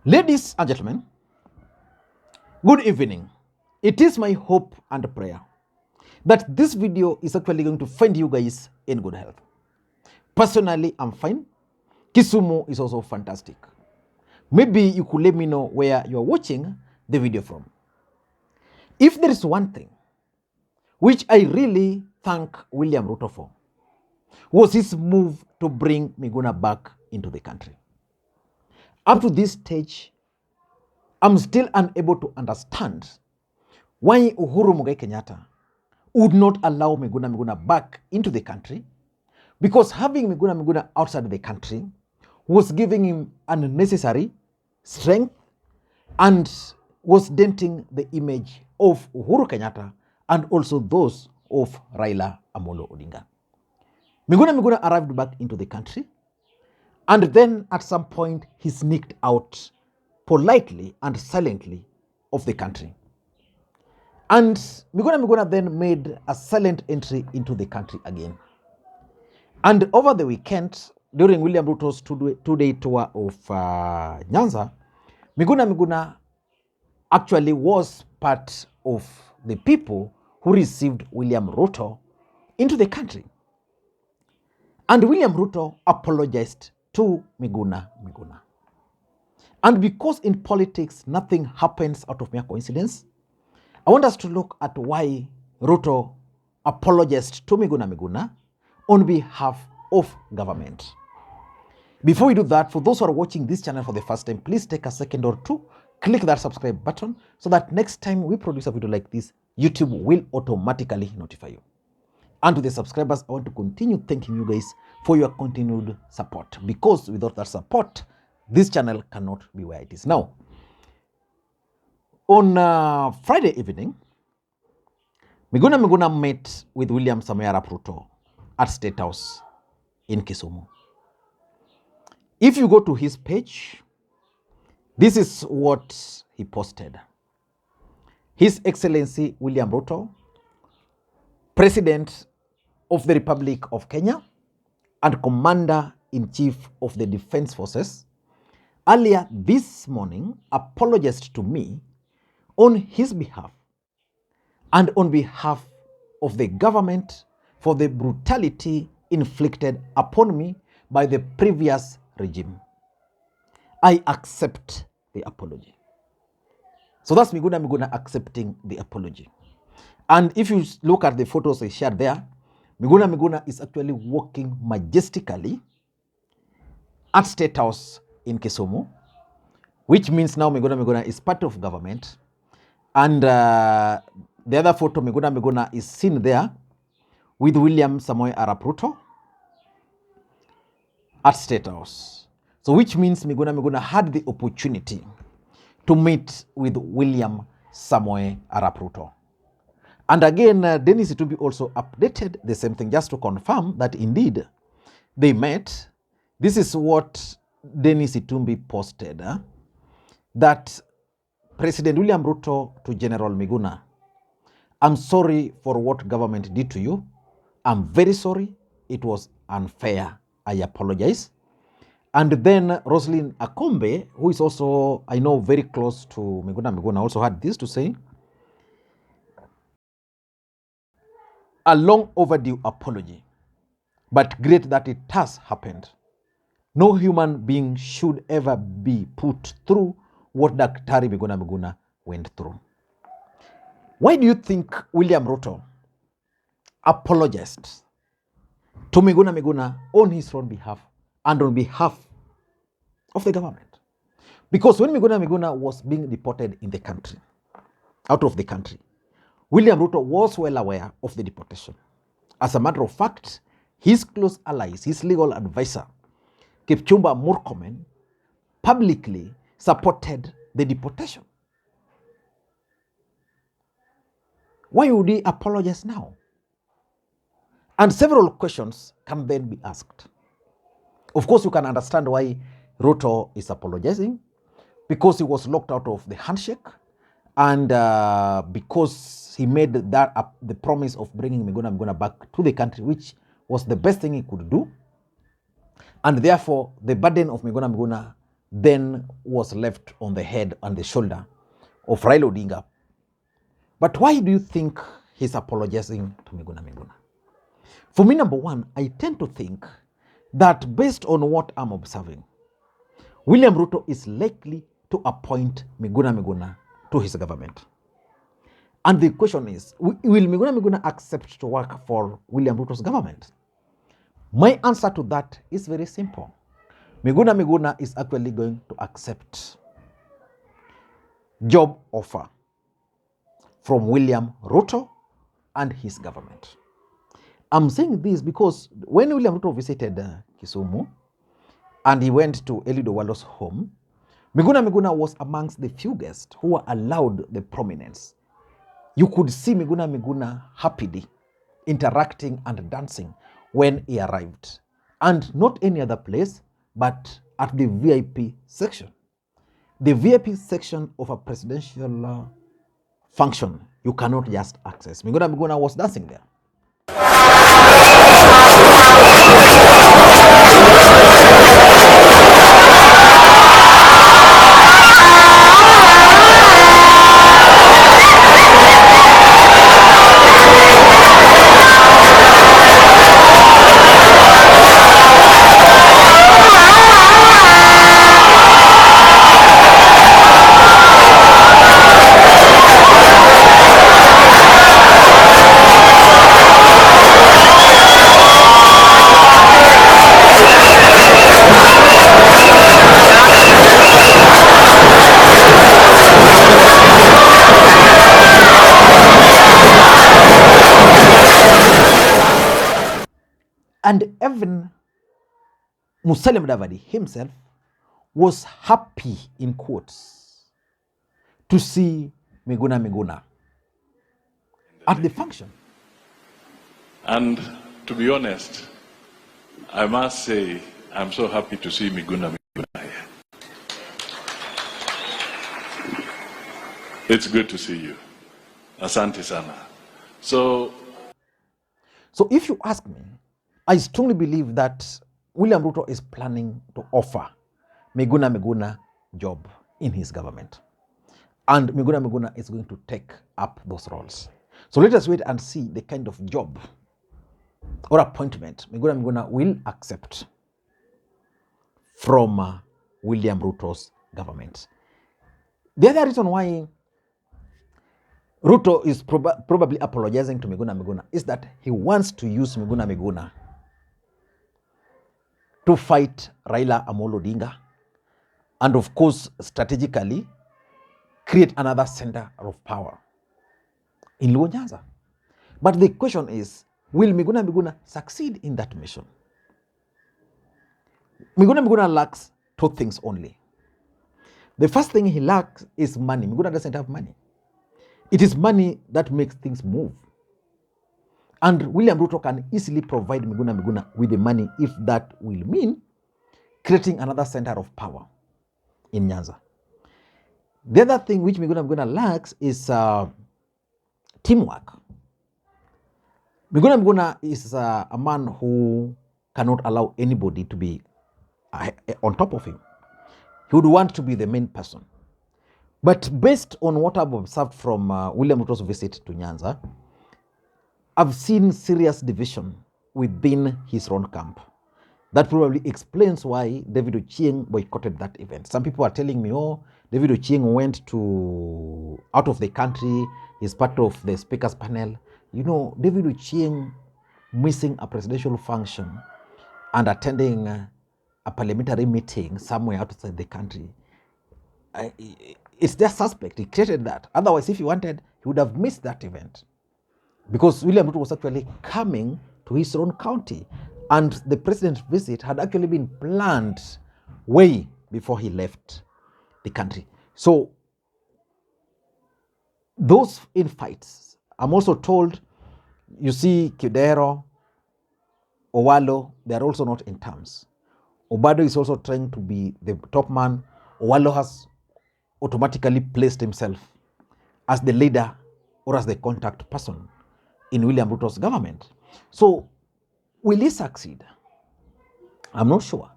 Ladies and gentlemen, good evening. It is my hope and prayer that this video is actually going to find you guys in good health. Personally, I'm fine. Kisumu is also fantastic. Maybe you could let me know where you're watching the video from. If there is one thing which I really thank William Ruto for, was his move to bring Miguna back into the country. Up to this stage, I'm still unable to understand why Uhuru Kenyatta would not allow Miguna Miguna back into the country, because having Miguna Miguna outside the country was giving him unnecessary strength and was denting the image of Uhuru Kenyatta and also those of Raila Odinga. Miguna Miguna arrived back into the country, and then at some point he sneaked out politely and silently of the country. And Miguna Miguna then made a silent entry into the country again. And over the weekend, during William Ruto's two-day tour of Nyanza, Miguna Miguna actually was part of the people who received William Ruto into the country. And William Ruto apologized to Miguna Miguna. And because in politics nothing happens out of mere coincidence, I want us to look at why Ruto apologized to Miguna Miguna on behalf of government. Before we do that, for those who are watching this channel for the first time, please take a second or two, click that subscribe button so that next time we produce a video like this, YouTube will automatically notify you. And to the subscribers, I want to continue thanking you guys for your continued support, because without that support, this channel cannot be where it is now. On Friday evening, Miguna Miguna met with William Samoei Ruto at State House in Kisumu. If you go to his page, this is what he posted. His Excellency William Ruto, President of the Republic of Kenya and Commander-in-Chief of the Defense Forces, earlier this morning apologized to me on his behalf and on behalf of the government for the brutality inflicted upon me by the previous regime. I accept the apology. So that's Miguna Miguna accepting the apology. And if you look at the photos I shared there, Miguna Miguna is actually walking majestically at State House in Kisumu, which means now Miguna Miguna is part of government. And the other photo, Miguna Miguna is seen there with William Samoei Ruto at State House. So which means Miguna Miguna had the opportunity to meet with William Samoei Ruto. And again, Dennis Itumbi also updated the same thing just to confirm that indeed they met. This is what Dennis Itumbi posted, that President William Ruto to General Miguna, I'm sorry for what government did to you. I'm very sorry. It was unfair. I apologize. And then Roslyn Akombe, who is also, I know, very close to Miguna Miguna, also had this to say: a long overdue apology, but great that it has happened. No human being should ever be put through what Daktari Miguna Miguna went through. Why do you think William Ruto apologized to Miguna Miguna on his own behalf and on behalf of the government? Because when Miguna Miguna was being deported in the country, out of the country, William Ruto was well aware of the deportation. As a matter of fact, his close allies, his legal advisor, Kipchumba Murkomen, publicly supported the deportation. Why would he apologize now? And several questions can then be asked. Of course, you can understand why Ruto is apologizing, because he was locked out of the handshake, and because he made that the promise of bringing Miguna Miguna back to the country, which was the best thing he could do. And therefore, the burden of Miguna Miguna then was left on the head and the shoulder of Raila Odinga. But why do you think he's apologizing to Miguna Miguna? For me, number one, I tend to think that based on what I'm observing, William Ruto is likely to appoint Miguna Miguna to his government. And the question is, will Miguna Miguna accept to work for William Ruto's government? My answer to that is very simple. Miguna Miguna is actually going to accept job offer from William Ruto and his government. I'm saying this because when William Ruto visited Kisumu and he went to Eliud Owalo's home, Miguna Miguna was amongst the few guests who were allowed the prominence. You could see Miguna Miguna happily interacting and dancing when he arrived. And not any other place, but at the VIP section. The VIP section of a presidential function, you cannot just access. Miguna Miguna was dancing there. And even Musalia Mudavadi himself was happy, in quotes, to see Miguna Miguna at the function. And to be honest, I must say I'm so happy to see Miguna Miguna here. It's good to see you. Asante sana. So if you ask me, I strongly believe that William Ruto is planning to offer Miguna Miguna job in his government. And Miguna Miguna is going to take up those roles. So let us wait and see the kind of job or appointment Miguna Miguna will accept from William Ruto's government. The other reason why Ruto is probably apologizing to Miguna Miguna is that he wants to use Miguna Miguna to fight Raila Odinga and, of course, strategically create another center of power in Luo Nyanza. But the question is, will Miguna Miguna succeed in that mission? Miguna Miguna lacks two things only. The first thing he lacks is money. Miguna doesn't have money. It is money that makes things move. And William Ruto can easily provide Miguna Miguna with the money if that will mean creating another center of power in Nyanza. The other thing which Miguna Miguna lacks is teamwork. Miguna Miguna is a man who cannot allow anybody to be on top of him. He would want to be the main person. But based on what I've observed from William Ruto's visit to Nyanza, I've seen serious division within his own camp. That probably explains why David Ochieng boycotted that event. Some people are telling me, oh, David Ochieng went out of the country, he's part of the speaker's panel. You know, David Ochieng missing a presidential function and attending a parliamentary meeting somewhere outside the country, it's their suspect. He created that. Otherwise, if he wanted, he would have missed that event. Because William Ruto was actually coming to his own county. And the president's visit had actually been planned way before he left the country. So, those infights, I'm also told, you see Kidero, Owalo, they are also not in terms. Obado is also trying to be the top man. Owalo has automatically placed himself as the leader or as the contact person in William Ruto's government. So, will he succeed? I'm not sure.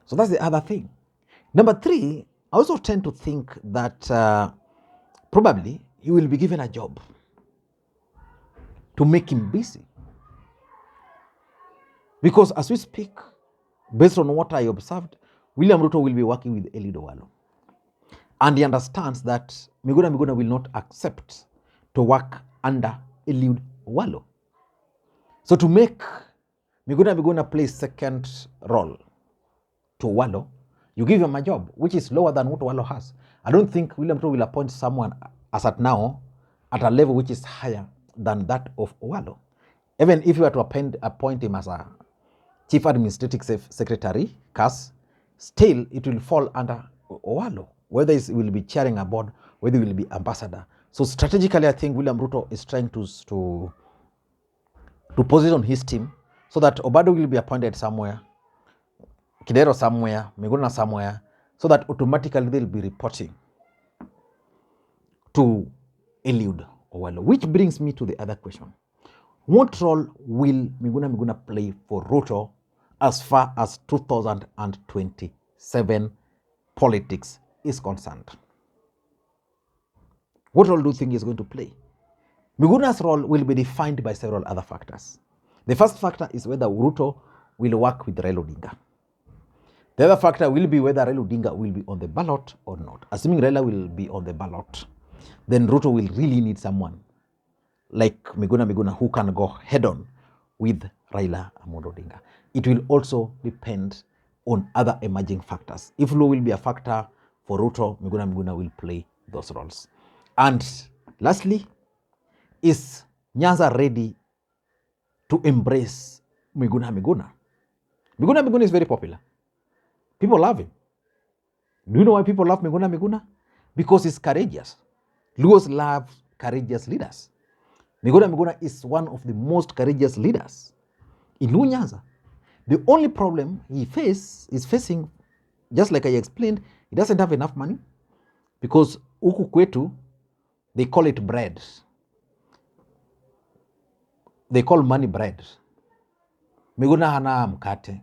So that's the other thing. Number three, I also tend to think that probably he will be given a job to make him busy. Because as we speak, based on what I observed, William Ruto will be working with Eliud Owalo. And he understands that Miguna Miguna will not accept to work under Eliud Owalo. So to make Miguna Miguna play second role to Owalo, you give him a job which is lower than what Owalo has. I don't think William Ruto will appoint someone as at now at a level which is higher than that of Owalo. Even if you were to appoint him as a Chief Administrative Secretary, CAS, still it will fall under Owalo, whether he will be chairing a board, whether he will be ambassador. So strategically, I think William Ruto is trying to position his team so that Obado will be appointed somewhere, Kidero somewhere, Miguna somewhere, so that automatically they'll be reporting to Eliud Owalo. Which brings me to the other question. What role will Miguna Miguna play for Ruto as far as 2027 politics is concerned? What role do you think he is going to play? Miguna's role will be defined by several other factors. The first factor is whether Ruto will work with Raila Odinga. The other factor will be whether Raila Odinga will be on the ballot or not. Assuming Raila will be on the ballot, then Ruto will really need someone like Miguna Miguna who can go head on with Raila Odinga. It will also depend on other emerging factors. If Luo will be a factor for Ruto, Miguna Miguna will play those roles. And lastly, is Nyanza ready to embrace Miguna Miguna? Miguna Miguna is very popular. People love him. Do you know why people love Miguna Miguna? Because he's courageous. Luos love courageous leaders. Miguna Miguna is one of the most courageous leaders in Luo Nyanza. The only problem he is facing, just like I explained, he doesn't have enough money because huku kwetu, they call it bread. They call money bread. Miguna hana mkate.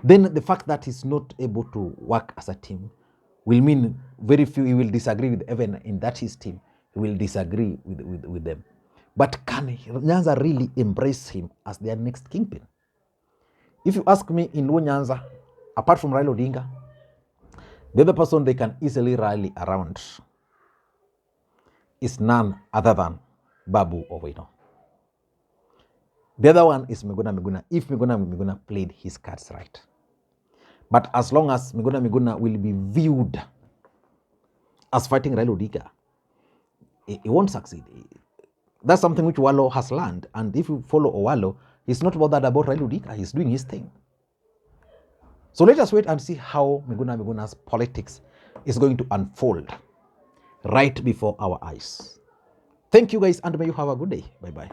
Then the fact that he's not able to work as a team will mean very few, he will disagree with even in that his team, he will disagree with them. But can Nyanza really embrace him as their next kingpin? If you ask me, in Luo Nyanza, apart from Raila Odinga, the other person they can easily rally around is none other than Babu Owino. The other one is Miguna Miguna, if Miguna Miguna played his cards right. But as long as Miguna Miguna will be viewed as fighting Raila Odinga, he won't succeed. That's something which Owalo has learned. And if you follow Owalo, he's not bothered about Raila Odinga. He's doing his thing. So let us wait and see how Miguna Miguna's politics is going to unfold right before our eyes. Thank you guys, and may you have a good day. Bye-bye.